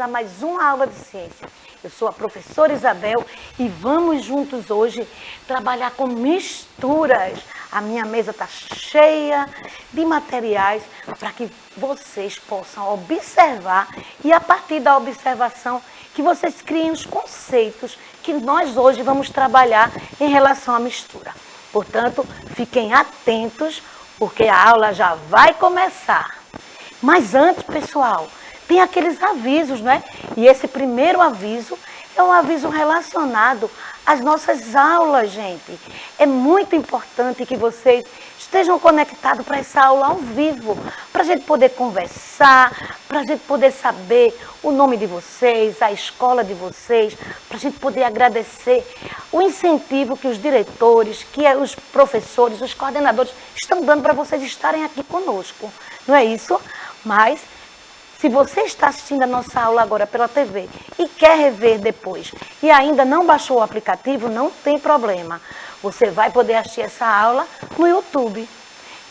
a mais uma aula de ciência. Eu sou a professora Isabel e vamos juntos hoje trabalhar com misturas. A minha mesa está cheia de materiais para que vocês possam observar e a partir da observação que vocês criem os conceitos que nós hoje vamos trabalhar em relação à mistura. Portanto, fiquem atentos porque a aula já vai começar. Mas antes, pessoal, tem aqueles avisos, né? E esse primeiro aviso é um aviso relacionado às nossas aulas, gente. É muito importante que vocês estejam conectados para essa aula ao vivo, para a gente poder conversar, para a gente poder saber o nome de vocês, a escola de vocês, para a gente poder agradecer o incentivo que os diretores, que os professores, os coordenadores estão dando para vocês estarem aqui conosco. Não é isso? Mas se você está assistindo a nossa aula agora pela TV e quer rever depois e ainda não baixou o aplicativo, não tem problema. Você vai poder assistir essa aula no YouTube.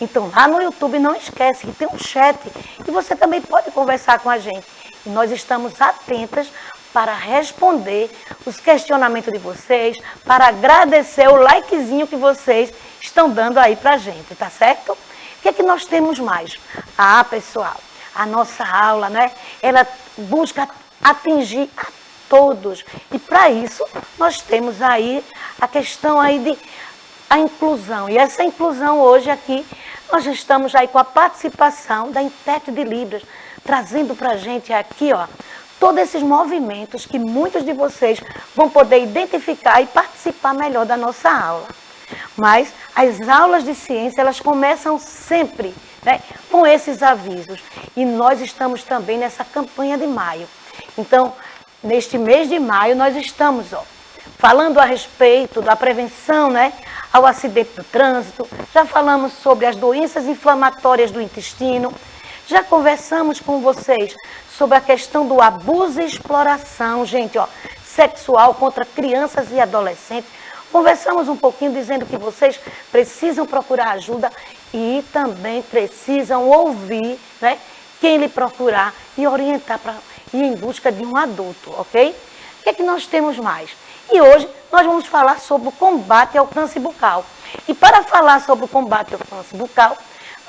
Então, lá no YouTube, não esquece que tem um chat e você também pode conversar com a gente. E nós estamos atentas para responder os questionamentos de vocês, para agradecer o likezinho que vocês estão dando aí para a gente, tá certo? O que é que nós temos mais? Ah, pessoal, a nossa aula, né? Ela busca atingir a todos. E para isso, nós temos aí a questão aí de a inclusão. E essa inclusão hoje aqui, nós estamos aí com a participação da intérprete de Libras, trazendo para a gente aqui, ó, todos esses movimentos que muitos de vocês vão poder identificar e participar melhor da nossa aula. Mas as aulas de ciência, elas começam sempre, né, com esses avisos. E nós estamos também nessa campanha de maio. Então, neste mês de maio, nós estamos, ó, falando a respeito da prevenção, né, ao acidente do trânsito. Já falamos sobre as doenças inflamatórias do intestino. Já conversamos com vocês sobre a questão do abuso e exploração, gente, ó, sexual contra crianças e adolescentes. Conversamos um pouquinho dizendo que vocês precisam procurar ajuda e também precisam ouvir, né, quem lhe procurar e orientar para ir em busca de um adulto, ok? O que é que nós temos mais? E hoje nós vamos falar sobre o combate ao câncer bucal. E para falar sobre o combate ao câncer bucal,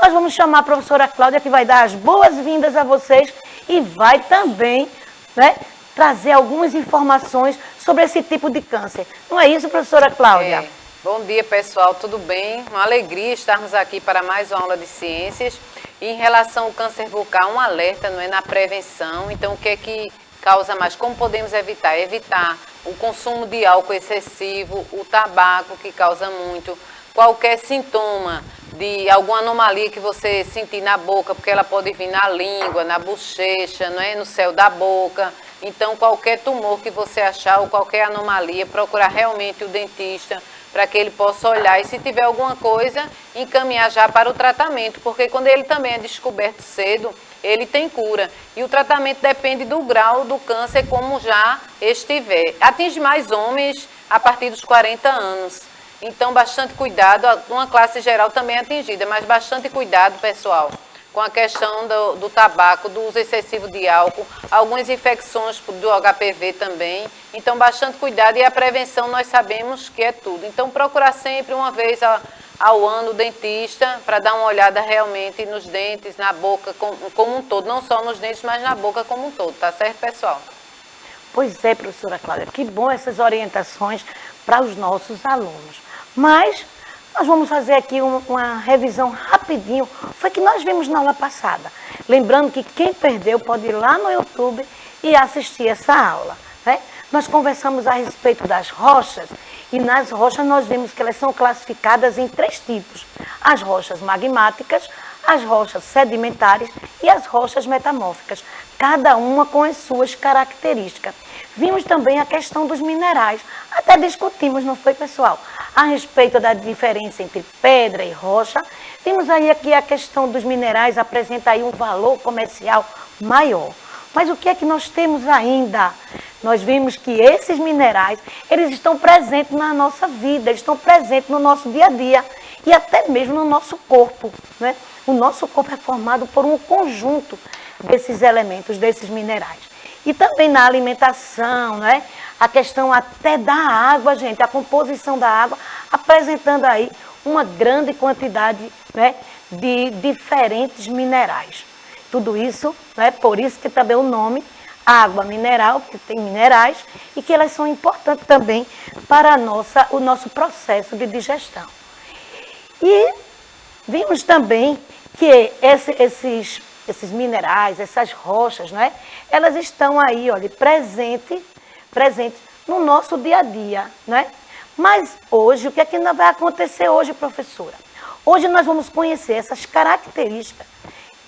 nós vamos chamar a professora Cláudia, que vai dar as boas-vindas a vocês e vai também, né, trazer algumas informações sobre esse tipo de câncer. Não é isso, professora Cláudia? Bom dia, pessoal, tudo bem? Uma alegria estarmos aqui para mais uma aula de ciências. E em relação ao câncer bucal, um alerta, não é, na prevenção. Então, o que é que causa mais? Como podemos evitar? Evitar o consumo de álcool excessivo, o tabaco, que causa muito, qualquer sintoma de alguma anomalia que você sentir na boca, porque ela pode vir na língua, na bochecha, não é? No céu da boca. Então, qualquer tumor que você achar ou qualquer anomalia, procurar realmente o dentista para que ele possa olhar e, se tiver alguma coisa, encaminhar já para o tratamento, porque quando ele também é descoberto cedo, ele tem cura. E o tratamento depende do grau do câncer, como já estiver. Atinge mais homens a partir dos 40 anos. Então, bastante cuidado. Uma classe geral também é atingida, mas bastante cuidado, pessoal, com a questão do tabaco, do uso excessivo de álcool, algumas infecções do HPV também. Então, bastante cuidado e a prevenção nós sabemos que é tudo. Então, procurar sempre uma vez ao ano o dentista para dar uma olhada realmente nos dentes, na boca como um todo. Não só nos dentes, mas na boca como um todo. Tá certo, pessoal? Pois é, professora Cláudia. Que bom essas orientações para os nossos alunos. Mas nós vamos fazer aqui uma revisão rapidinho. Foi que nós vimos na aula passada. Lembrando que quem perdeu pode ir lá no YouTube e assistir essa aula, né? Nós conversamos a respeito das rochas e nas rochas nós vimos que elas são classificadas em 3 tipos. As rochas magmáticas, as rochas sedimentares e as rochas metamórficas, cada uma com as suas características. Vimos também a questão dos minerais, até discutimos, não foi, pessoal? A respeito da diferença entre pedra e rocha. Vimos aí aqui a questão dos minerais, apresenta aí um valor comercial maior. Mas o que é que nós temos ainda? Nós vimos que esses minerais, eles estão presentes na nossa vida, eles estão presentes no nosso dia a dia e até mesmo no nosso corpo, né? O nosso corpo é formado por um conjunto desses elementos, desses minerais. E também na alimentação, né? A questão até da água, gente, a composição da água, apresentando aí uma grande quantidade, né, de diferentes minerais. Tudo isso, né, por isso que também o nome água mineral, porque tem minerais e que elas são importantes também para o nosso processo de digestão. E vimos também que esses minerais, essas rochas, né, elas estão aí, olha, presentes no nosso dia a dia, né? Mas hoje, o que é que vai acontecer hoje, professora? Hoje nós vamos conhecer essas características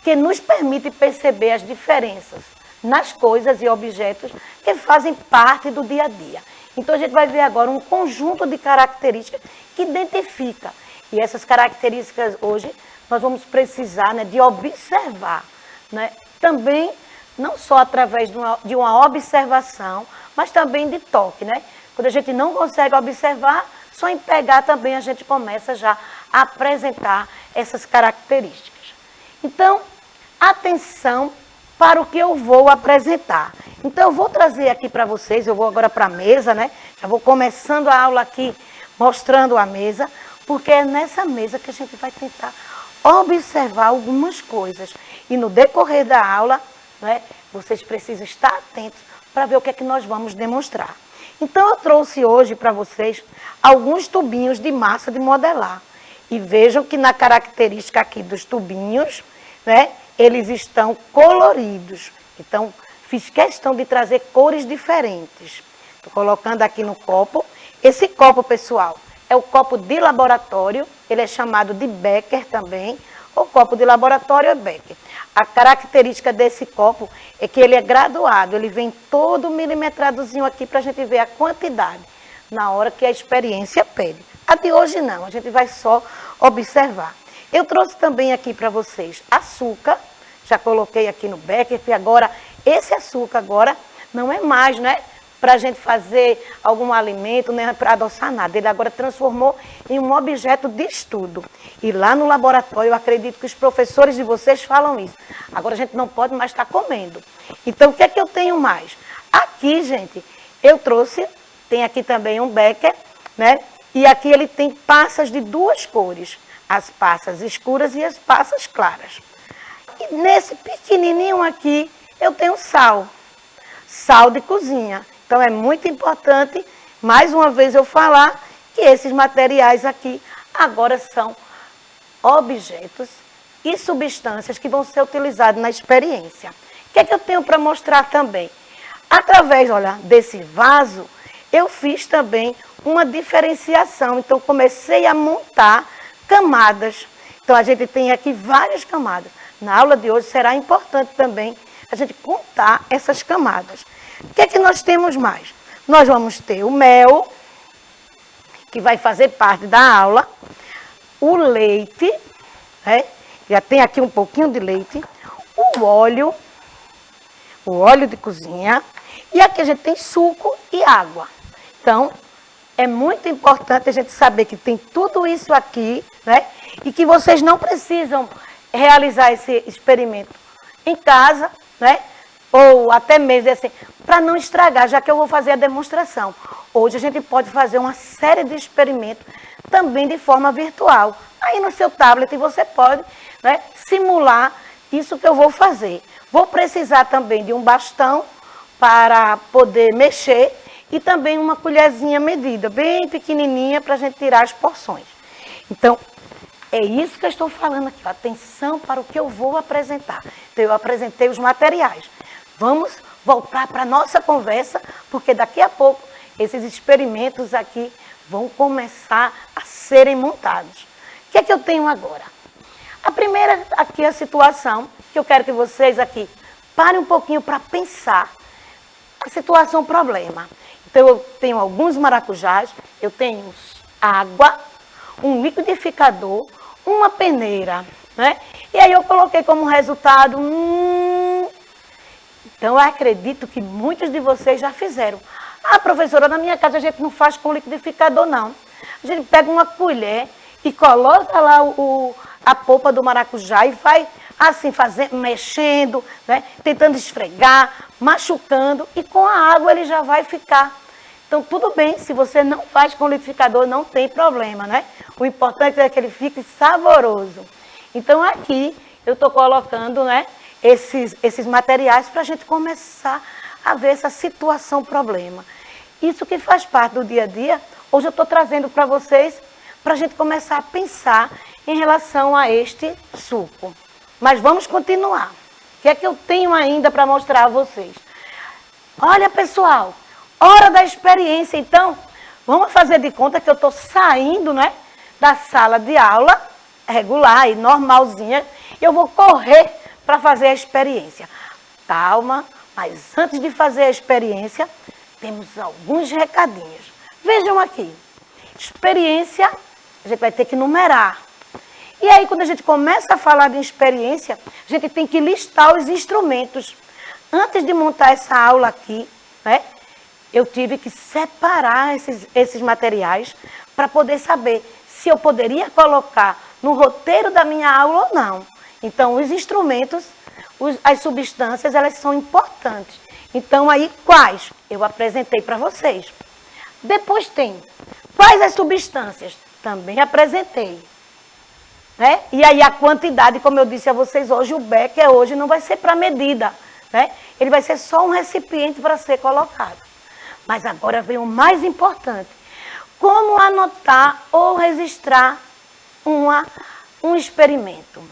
que nos permitem perceber as diferenças nas coisas e objetos que fazem parte do dia a dia. Então a gente vai ver agora um conjunto de características que identifica. E essas características hoje nós vamos precisar, né, de observar, né? Também não só através de uma observação, mas também de toque, né? Quando a gente não consegue observar, só em pegar também a gente começa já a apresentar essas características. Então, atenção para o que eu vou apresentar. Então, eu vou trazer aqui para vocês, eu vou agora para a mesa, né? Já vou começando a aula aqui, mostrando a mesa, porque é nessa mesa que a gente vai tentar observar algumas coisas. E no decorrer da aula, né, vocês precisam estar atentos para ver o que é que nós vamos demonstrar. Então, eu trouxe hoje para vocês alguns tubinhos de massa de modelar. E vejam que na característica aqui dos tubinhos, né, eles estão coloridos. Então, fiz questão de trazer cores diferentes. Estou colocando aqui no copo. Esse copo, pessoal, é o copo de laboratório. Ele é chamado de Becker também. O copo de laboratório é Becker. A característica desse copo é que ele é graduado. Ele vem todo milimetradozinho aqui para a gente ver a quantidade na hora que a experiência pede. A de hoje não, a gente vai só observar. Eu trouxe também aqui para vocês açúcar. Já coloquei aqui no Becker, e agora esse açúcar agora não é mais, né, para a gente fazer algum alimento, nem para adoçar nada. Ele agora transformou em um objeto de estudo. E lá no laboratório, eu acredito que os professores de vocês falam isso. Agora a gente não pode mais estar comendo. Então, o que é que eu tenho mais? Aqui, gente, eu trouxe, tem aqui também um Becker, né? E aqui ele tem passas de duas cores. As passas escuras e as passas claras. E nesse pequenininho aqui, eu tenho sal. Sal de cozinha. Então, é muito importante, mais uma vez eu falar, que esses materiais aqui agora são objetos e substâncias que vão ser utilizados na experiência. O que é que eu tenho para mostrar também? Através, olha, desse vaso, eu fiz também uma diferenciação. Então, comecei a montar camadas. Então, a gente tem aqui várias camadas. Na aula de hoje será importante também a gente contar essas camadas. O que é que nós temos mais? Nós vamos ter o mel, que vai fazer parte da aula, o leite, né? Já tem aqui um pouquinho de leite, o óleo de cozinha, e aqui a gente tem suco e água. Então, é muito importante a gente saber que tem tudo isso aqui, né? E que vocês não precisam realizar esse experimento em casa, né? Ou até mesmo assim, para não estragar, já que eu vou fazer a demonstração. Hoje a gente pode fazer uma série de experimentos também de forma virtual. Aí no seu tablet você pode, né, simular isso que eu vou fazer. Vou precisar também de um bastão para poder mexer e também uma colherzinha medida, bem pequenininha, para a gente tirar as porções. Então, é isso que eu estou falando aqui. Atenção para o que eu vou apresentar. Então, eu apresentei os materiais. Vamos voltar para a nossa conversa, porque daqui a pouco esses experimentos aqui vão começar a serem montados. O que é que eu tenho agora? A primeira aqui é a situação, que eu quero que vocês aqui parem um pouquinho para pensar a situação problema. Então, eu tenho alguns maracujás, eu tenho água, um liquidificador, uma peneira, né? E aí eu coloquei como resultado, Então, eu acredito que muitos de vocês já fizeram. Ah, professora, na minha casa a gente não faz com liquidificador, não. A gente pega uma colher e coloca lá a polpa do maracujá e vai assim, mexendo, né? Tentando esfregar, machucando e com a água ele já vai ficar. Então, tudo bem, se você não faz com liquidificador, não tem problema, né? O importante é que ele fique saboroso. Então, aqui eu estou colocando, né, esses materiais para a gente começar a ver essa situação, problema. Isso que faz parte do dia a dia, hoje eu estou trazendo para vocês, para a gente começar a pensar em relação a este suco. Mas vamos continuar. O que é que eu tenho ainda para mostrar a vocês? Olha, pessoal, hora da experiência. Então, vamos fazer de conta que eu estou saindo, né, da sala de aula regular e normalzinha. Eu vou correr para fazer a experiência. Calma, mas antes de fazer a experiência, temos alguns recadinhos. Vejam aqui. Experiência, a gente vai ter que numerar. E aí, quando a gente começa a falar de experiência, a gente tem que listar os instrumentos. Antes de montar essa aula aqui, né, eu tive que separar esses materiais para poder saber se eu poderia colocar no roteiro da minha aula ou não. Então, os instrumentos, as substâncias, elas são importantes. Então, aí, quais? Eu apresentei para vocês. Depois tem, quais as substâncias? Também apresentei. Né? E aí, a quantidade, como eu disse a vocês hoje, o becker hoje não vai ser para medida. Né? Ele vai ser só um recipiente para ser colocado. Mas agora vem o mais importante. Como anotar ou registrar um experimento?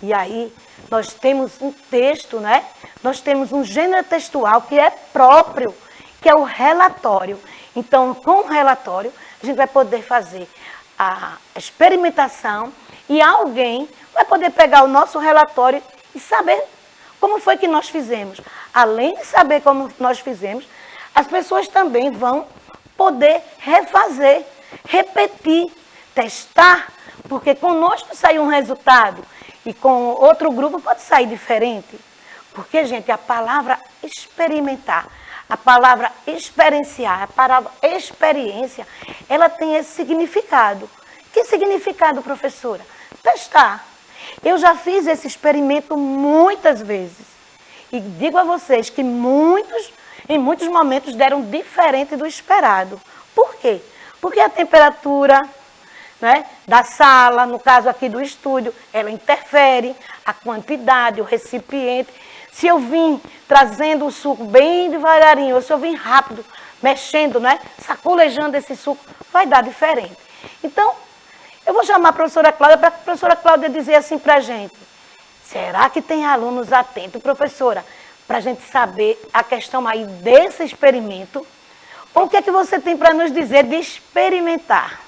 E aí, nós temos um texto, né? Nós temos um gênero textual que é próprio, que é o relatório. Então, com o relatório, a gente vai poder fazer a experimentação e alguém vai poder pegar o nosso relatório e saber como foi que nós fizemos. Além de saber como nós fizemos, as pessoas também vão poder refazer, repetir, testar, porque conosco saiu um resultado e com outro grupo pode sair diferente. Porque, gente, a palavra experimentar, a palavra experienciar, a palavra experiência, ela tem esse significado. Que significado, professora? Testar. Eu já fiz esse experimento muitas vezes. E digo a vocês que em muitos momentos deram diferente do esperado. Por quê? Porque a temperatura, né, da sala, no caso aqui do estúdio, ela interfere, a quantidade, o recipiente. Se eu vim trazendo o suco bem devagarinho, ou se eu vim rápido, mexendo, né, sacolejando esse suco, vai dar diferente. Então, eu vou chamar a professora Cláudia para a professora Cláudia dizer assim para a gente. Será que tem alunos atentos, professora, para a gente saber a questão aí desse experimento? Ou o que é que você tem para nos dizer de experimentar?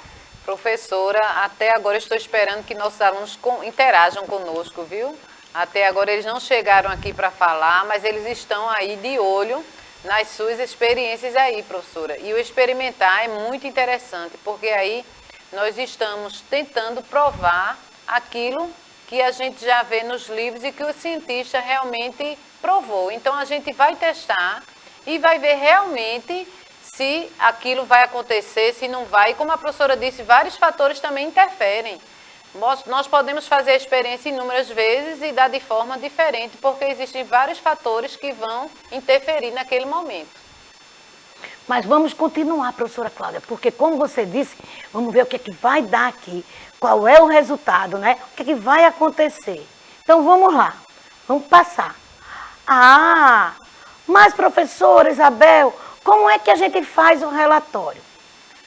Professora, até agora estou esperando que nossos alunos interajam conosco, viu? Até agora eles não chegaram aqui para falar, mas eles estão aí de olho nas suas experiências aí, professora. E o experimentar é muito interessante, porque aí nós estamos tentando provar aquilo que a gente já vê nos livros e que o cientista realmente provou. Então, a gente vai testar e vai ver realmente se aquilo vai acontecer, se não vai. E como a professora disse, vários fatores também interferem. Nós podemos fazer a experiência inúmeras vezes e dar de forma diferente, porque existem vários fatores que vão interferir naquele momento. Mas vamos continuar, professora Cláudia, porque como você disse, vamos ver o que é que vai dar aqui, qual é o resultado, né? O que é que vai acontecer. Então vamos lá, vamos passar. Ah, mas professora Isabel, como é que a gente faz o relatório?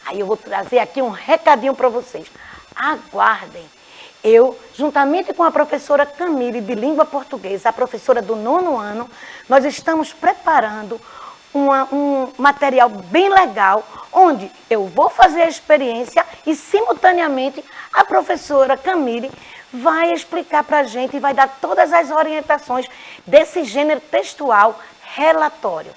Aí eu vou trazer aqui um recadinho para vocês. Aguardem. Eu, juntamente com a professora Camille, de língua portuguesa, a professora do 9º ano, nós estamos preparando um material bem legal, onde eu vou fazer a experiência e, simultaneamente, a professora Camille vai explicar para a gente e vai dar todas as orientações desse gênero textual relatório.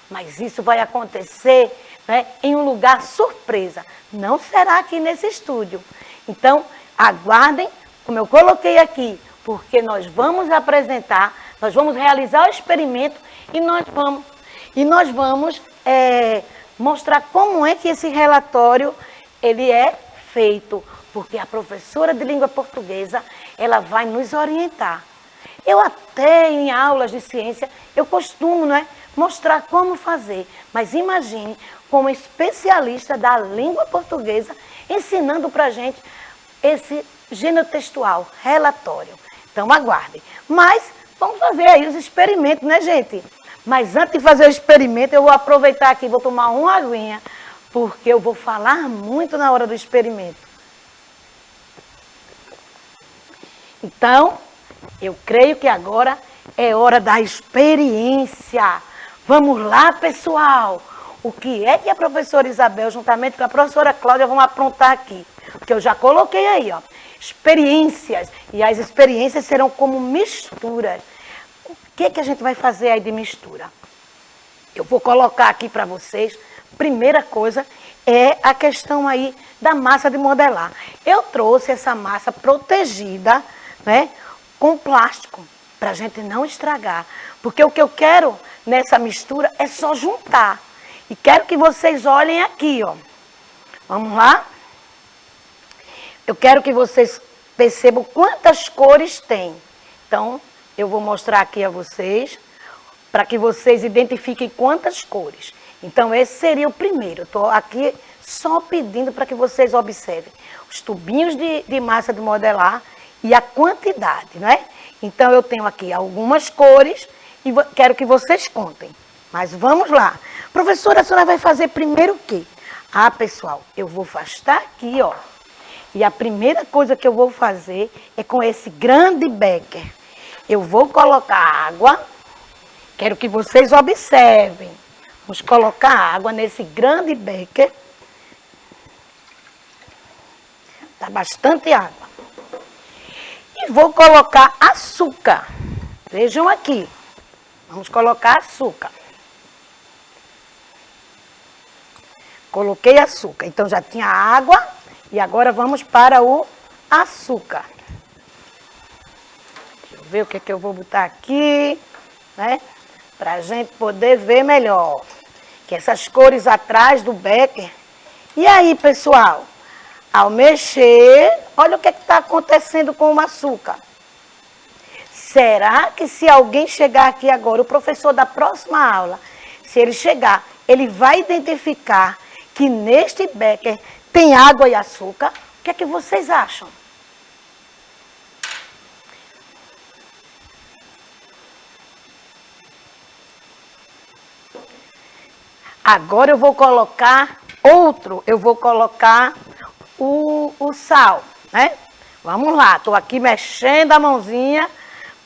Mas isso vai acontecer, né, em um lugar surpresa. Não será aqui nesse estúdio. Então, aguardem, como eu coloquei aqui, porque nós vamos apresentar, nós vamos realizar o experimento e nós vamos mostrar como é que esse relatório ele é feito, porque a professora de língua portuguesa, ela vai nos orientar. Eu até em aulas de ciência, eu costumo, né, mostrar como fazer. Mas imagine como especialista da língua portuguesa ensinando para a gente esse gênero textual, relatório. Então aguardem. Mas vamos fazer aí os experimentos, né, gente? Mas antes de fazer o experimento, eu vou aproveitar aqui, vou tomar uma aguinha, porque eu vou falar muito na hora do experimento. Então, eu creio que agora é hora da experiência. Vamos lá, pessoal. O que é que a professora Isabel, juntamente com a professora Cláudia, vão aprontar aqui? Porque eu já coloquei aí, ó, experiências. E as experiências serão como misturas. O que é que a gente vai fazer aí de mistura? Eu vou colocar aqui para vocês. Primeira coisa é a questão aí da massa de modelar. Eu trouxe essa massa protegida, né, com plástico, para a gente não estragar. Porque o que eu quero nessa mistura é só juntar. E quero que vocês olhem aqui, ó. Vamos lá? Eu quero que vocês percebam quantas cores tem. Então, eu vou mostrar aqui a vocês, para que vocês identifiquem quantas cores. Então, esse seria o primeiro. Estou aqui só pedindo para que vocês observem os tubinhos de massa de modelar e a quantidade, não é? Então, eu tenho aqui algumas cores e quero que vocês contem. Mas vamos lá. Professora, a senhora vai fazer primeiro o quê? Ah, pessoal, eu vou afastar aqui, ó. E a primeira coisa que eu vou fazer é com esse grande becker. Eu vou colocar água. Quero que vocês observem. Vamos colocar água nesse grande becker. Tá bastante água. E vou colocar açúcar. Vejam aqui. Vamos colocar açúcar. Coloquei açúcar. Então já tinha água e agora vamos para o açúcar. Deixa eu ver o que é que eu vou botar aqui, né? Para a gente poder ver melhor. Que essas cores atrás do becker. E aí, pessoal? Ao mexer, olha o que está acontecendo com o açúcar. Será que se alguém chegar aqui agora, o professor da próxima aula, se ele chegar, ele vai identificar que neste becker tem água e açúcar? O que é que vocês acham? Agora eu vou colocar outro, eu vou colocar o sal, né? Vamos lá, estou aqui mexendo a mãozinha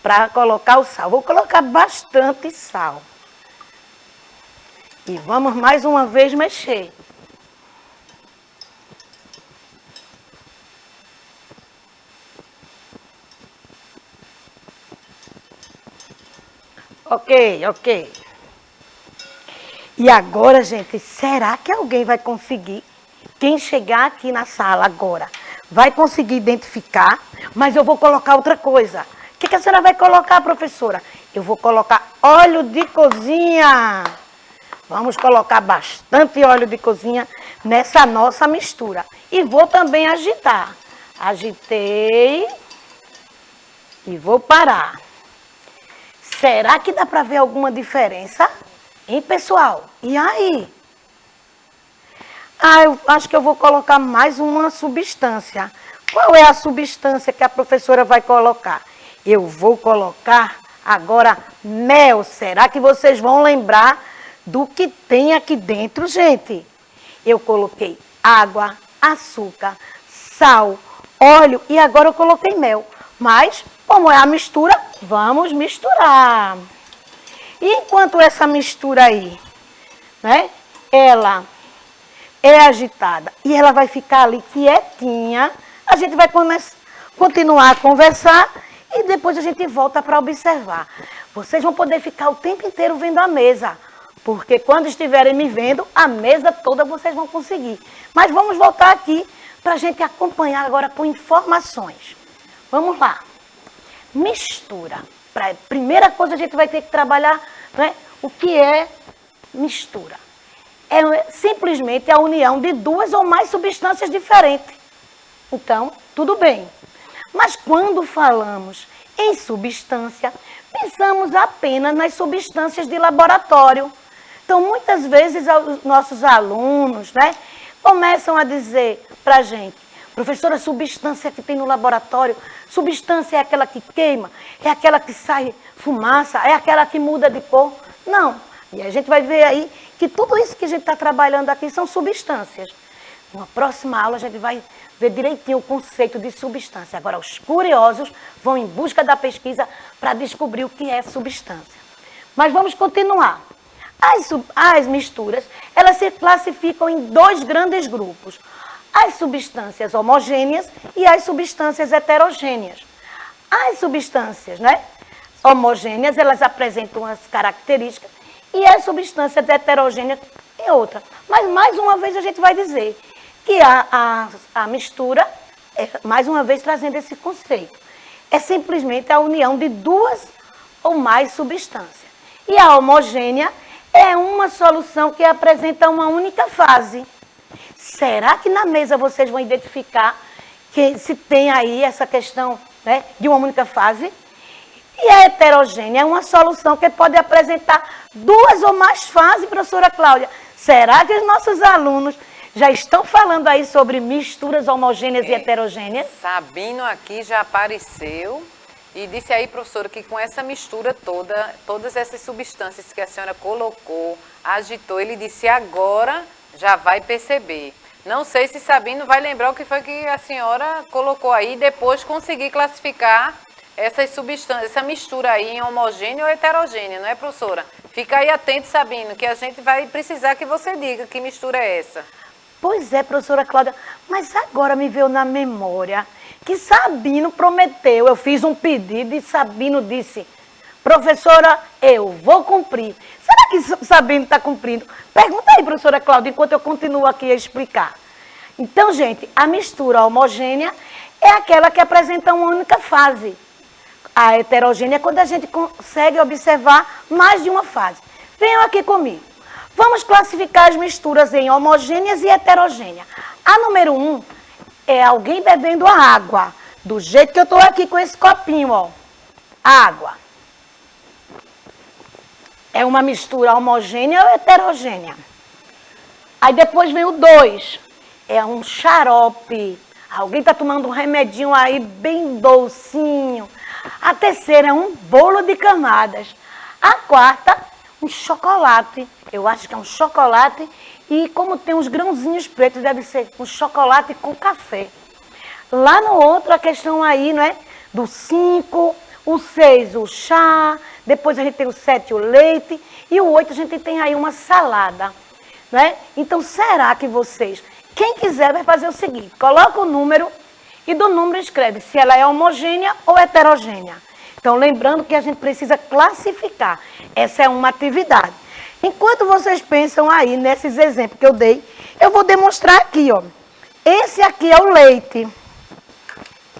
para colocar o sal. Vou colocar bastante sal. E vamos mais uma vez mexer. Ok. E agora, gente, será que alguém vai conseguir? Quem chegar aqui na sala agora vai conseguir identificar, mas eu vou colocar outra coisa. O que a senhora vai colocar, professora? Eu vou colocar óleo de cozinha. Vamos colocar bastante óleo de cozinha nessa nossa mistura. E vou também agitar. Agitei e vou parar. Será que dá para ver alguma diferença? Hein, pessoal? E aí? Ah, eu acho que eu vou colocar mais uma substância. Qual é a substância que a professora vai colocar? Eu vou colocar agora mel. Será que vocês vão lembrar do que tem aqui dentro, gente? Eu coloquei água, açúcar, sal, óleo e agora eu coloquei mel. Mas, como é a mistura, vamos misturar. E enquanto essa mistura aí, né, ela é agitada e ela vai ficar ali quietinha, a gente vai continuar a conversar e depois a gente volta para observar. Vocês vão poder ficar o tempo inteiro vendo a mesa, porque quando estiverem me vendo, a mesa toda vocês vão conseguir. Mas vamos voltar aqui para a gente acompanhar agora com informações. Vamos lá. Mistura. Primeira coisa a gente vai ter que trabalhar, né? O que é mistura? É simplesmente a união de duas ou mais substâncias diferentes. Então, tudo bem. Mas quando falamos em substância, pensamos apenas nas substâncias de laboratório. Então, muitas vezes, os nossos alunos, né, começam a dizer para a gente: professora, a substância que tem no laboratório, substância é aquela que queima, é aquela que sai fumaça, é aquela que muda de cor. Não. E a gente vai ver aí que tudo isso que a gente está trabalhando aqui são substâncias. Numa próxima aula a gente vai ver direitinho o conceito de substância. Agora, os curiosos vão em busca da pesquisa para descobrir o que é substância. Mas vamos continuar. As misturas, elas se classificam em dois grandes grupos: as substâncias homogêneas e as substâncias heterogêneas. As substâncias, né, homogêneas, elas apresentam as características, e as substâncias heterogêneas é outra. Mas, mais uma vez, a gente vai dizer que a mistura, mais uma vez trazendo esse conceito, é simplesmente a união de duas ou mais substâncias. E a homogênea é uma solução que apresenta uma única fase. Será que na mesa vocês vão identificar que se tem aí essa questão, né, de uma única fase? E a heterogênea é uma solução que pode apresentar duas ou mais fases, professora Cláudia. Será que os nossos alunos já estão falando aí sobre misturas homogêneas e heterogêneas? Sabino aqui já apareceu e disse aí, professora, que com essa mistura toda, todas essas substâncias que a senhora colocou, agitou, ele disse agora já vai perceber. Não sei se Sabino vai lembrar o que foi que a senhora colocou aí e depois conseguir classificar essas substâncias, essa mistura aí em homogênea ou heterogênea, não é, professora? Fica aí atento, Sabino, que a gente vai precisar que você diga que mistura é essa. Pois é, professora Cláudia, mas agora me veio na memória que Sabino prometeu, eu fiz um pedido e Sabino disse: professora, eu vou cumprir. Será que Sabino está cumprindo? Pergunta aí, professora Cláudia, enquanto eu continuo aqui a explicar. Então, gente, a mistura homogênea é aquela que apresenta uma única fase. A heterogênea é quando a gente consegue observar mais de uma fase. Venham aqui comigo. Vamos classificar as misturas em homogêneas e heterogêneas. A número 1 é alguém bebendo a água, do jeito que eu estou aqui com esse copinho, ó. Água. É uma mistura homogênea ou heterogênea? Aí depois vem o 2. É um xarope. Alguém está tomando um remedinho aí bem docinho. A terceira é um bolo de camadas. A quarta, um chocolate. Eu acho que é um chocolate e como tem uns grãozinhos pretos, deve ser um chocolate com café. Lá no outro, a questão aí, não é? Do 5, o 6, o chá, depois a gente tem o 7, o leite, e o 8 a gente tem aí uma salada, né? Então, será que vocês, quem quiser vai fazer o seguinte, coloca o número e do número escreve se ela é homogênea ou heterogênea. Então, lembrando que a gente precisa classificar. Essa é uma atividade. Enquanto vocês pensam aí nesses exemplos que eu dei, eu vou demonstrar aqui, ó. Esse aqui é o leite.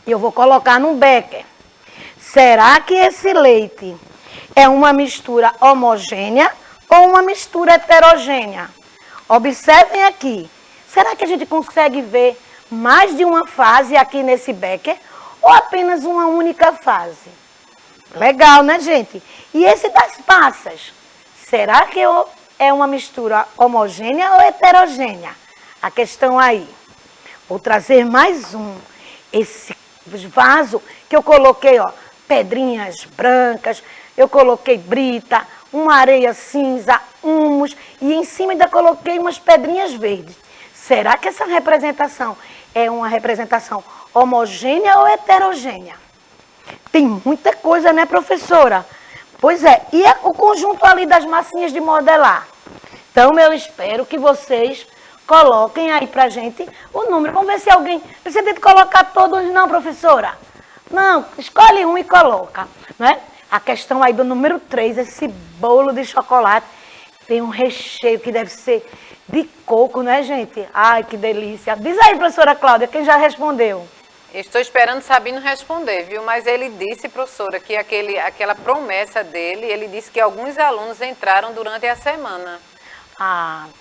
Eu vou colocar num becker. Será que esse leite é uma mistura homogênea ou uma mistura heterogênea? Observem aqui. Será que a gente consegue ver mais de uma fase aqui nesse becker ou apenas uma única fase? Legal, né, gente? E esse das passas? Será que é uma mistura homogênea ou heterogênea? A questão aí. Vou trazer mais um. Esse vaso que eu coloquei, ó, pedrinhas brancas, eu coloquei brita, uma areia cinza, humus, e em cima ainda coloquei umas pedrinhas verdes. Será que essa representação é uma representação homogênea ou heterogênea? Tem muita coisa, né, professora? Pois é, e o conjunto ali das massinhas de modelar? Então, eu espero que vocês coloquem aí pra gente o número. Vamos ver se alguém... Você tem que colocar todos, não, professora? Não, escolhe um e coloca, né? A questão aí do número 3, esse bolo de chocolate, tem um recheio que deve ser de coco, né, gente? Ai, que delícia. Diz aí, professora Cláudia, quem já respondeu? Estou esperando Sabino responder, viu? Mas ele disse, professora, que aquela promessa dele, ele disse que alguns alunos entraram durante a semana.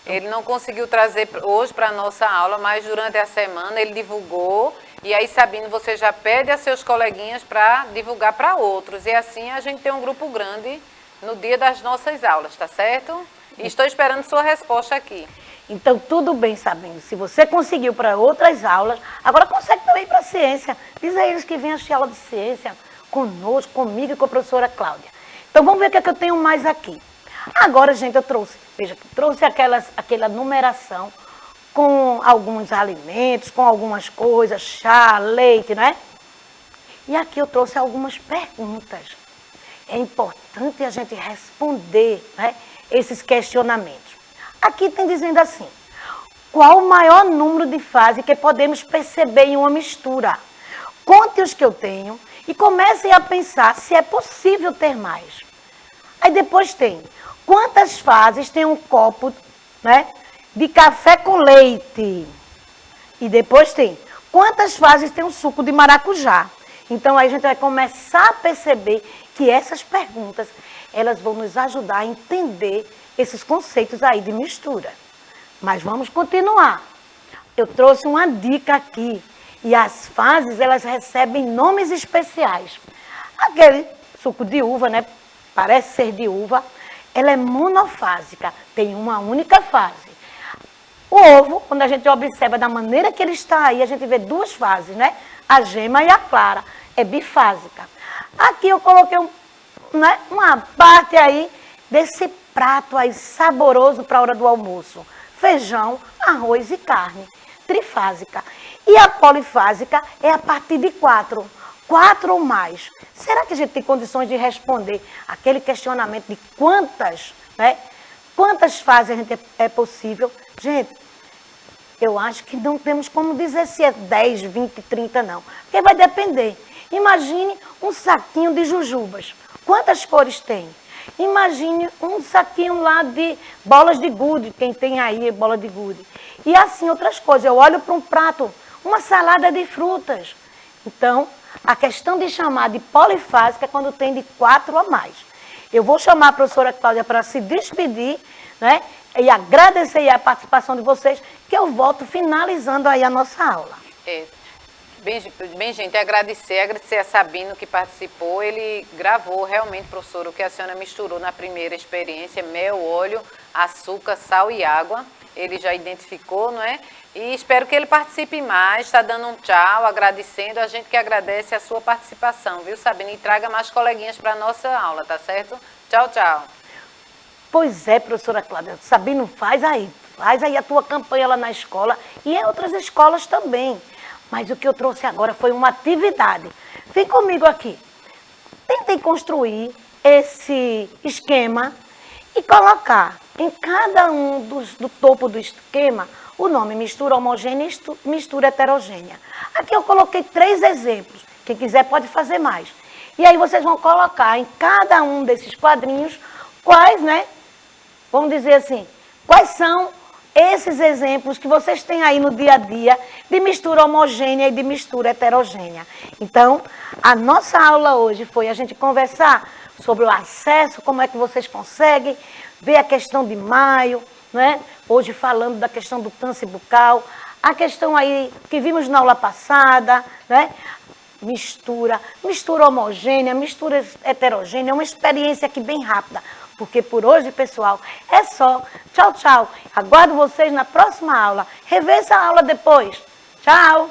Ele não conseguiu trazer hoje para a nossa aula, mas durante a semana ele divulgou E aí, Sabino, você já pede a seus coleguinhas para divulgar para outros. E assim a gente tem um grupo grande no dia das nossas aulas, tá certo? E estou esperando sua resposta aqui. Então, tudo bem, Sabino. Se você conseguiu para outras aulas, agora consegue também para a ciência. Diz a eles que venham assistir aula de ciência conosco, comigo e com a professora Cláudia. Então, vamos ver o que é que eu tenho mais aqui. Agora, gente, eu trouxe aquela numeração com alguns alimentos, com algumas coisas, chá, leite, não é? E aqui eu trouxe algumas perguntas. É importante a gente responder, né, esses questionamentos. Aqui tem dizendo assim: qual o maior número de fases que podemos perceber em uma mistura? Conte os que eu tenho e comecem a pensar se é possível ter mais. Aí depois tem: quantas fases tem um copo, né, de café com leite? E depois tem: quantas fases tem um suco de maracujá? Então aí a gente vai começar a perceber que essas perguntas, elas vão nos ajudar a entender esses conceitos aí de mistura. Mas vamos continuar. Eu trouxe uma dica aqui. E as fases, elas recebem nomes especiais. Aquele suco de uva, né? Parece ser de uva. Ela é monofásica, tem uma única fase. O ovo, quando a gente observa da maneira que ele está aí, a gente vê duas fases, né? A gema e a clara. É bifásica. Aqui eu coloquei uma parte aí desse prato aí saboroso para a hora do almoço. Feijão, arroz e carne. Trifásica. E a polifásica é a partir de 4 ou mais. Será que a gente tem condições de responder aquele questionamento de quantas, né? Quantas fases a gente é possível? Gente, eu acho que não temos como dizer se é 10, 20, 30, não. Porque vai depender. Imagine um saquinho de jujubas. Quantas cores tem? Imagine um saquinho lá de bolas de gude, quem tem aí bola de gude. E assim outras coisas. Eu olho para um prato, uma salada de frutas. Então, a questão de chamar de polifásica é quando tem de 4 a mais. Eu vou chamar a professora Cláudia para se despedir, né? E agradecer aí a participação de vocês, que eu volto finalizando aí a nossa aula. Bem, gente, agradecer a Sabino que participou. Ele gravou realmente, professor, o que a senhora misturou na primeira experiência: mel, óleo, açúcar, sal e água. Ele já identificou, não é? E espero que ele participe mais. Está dando um tchau, agradecendo. A gente que agradece a sua participação, viu, Sabino? E traga mais coleguinhas para a nossa aula, tá certo? Tchau, tchau. Pois é, professora Cláudia. Sabino, faz aí a tua campanha lá na escola e em outras escolas também. Mas o que eu trouxe agora foi uma atividade. Vem comigo aqui. Tentem construir esse esquema e colocar em cada um do topo do esquema o nome mistura homogênea e mistura heterogênea. Aqui eu coloquei 3 exemplos. Quem quiser pode fazer mais. E aí vocês vão colocar em cada um desses quadrinhos quais, né? Vamos dizer assim, quais são esses exemplos que vocês têm aí no dia a dia de mistura homogênea e de mistura heterogênea. Então, a nossa aula hoje foi a gente conversar sobre o acesso, como é que vocês conseguem, ver a questão de maio, né? Hoje falando da questão do câncer bucal, a questão aí que vimos na aula passada, né? Mistura homogênea, mistura heterogênea, uma experiência aqui bem rápida. Porque por hoje, pessoal, é só. Tchau, tchau. Aguardo vocês na próxima aula. Reveja a aula depois. Tchau.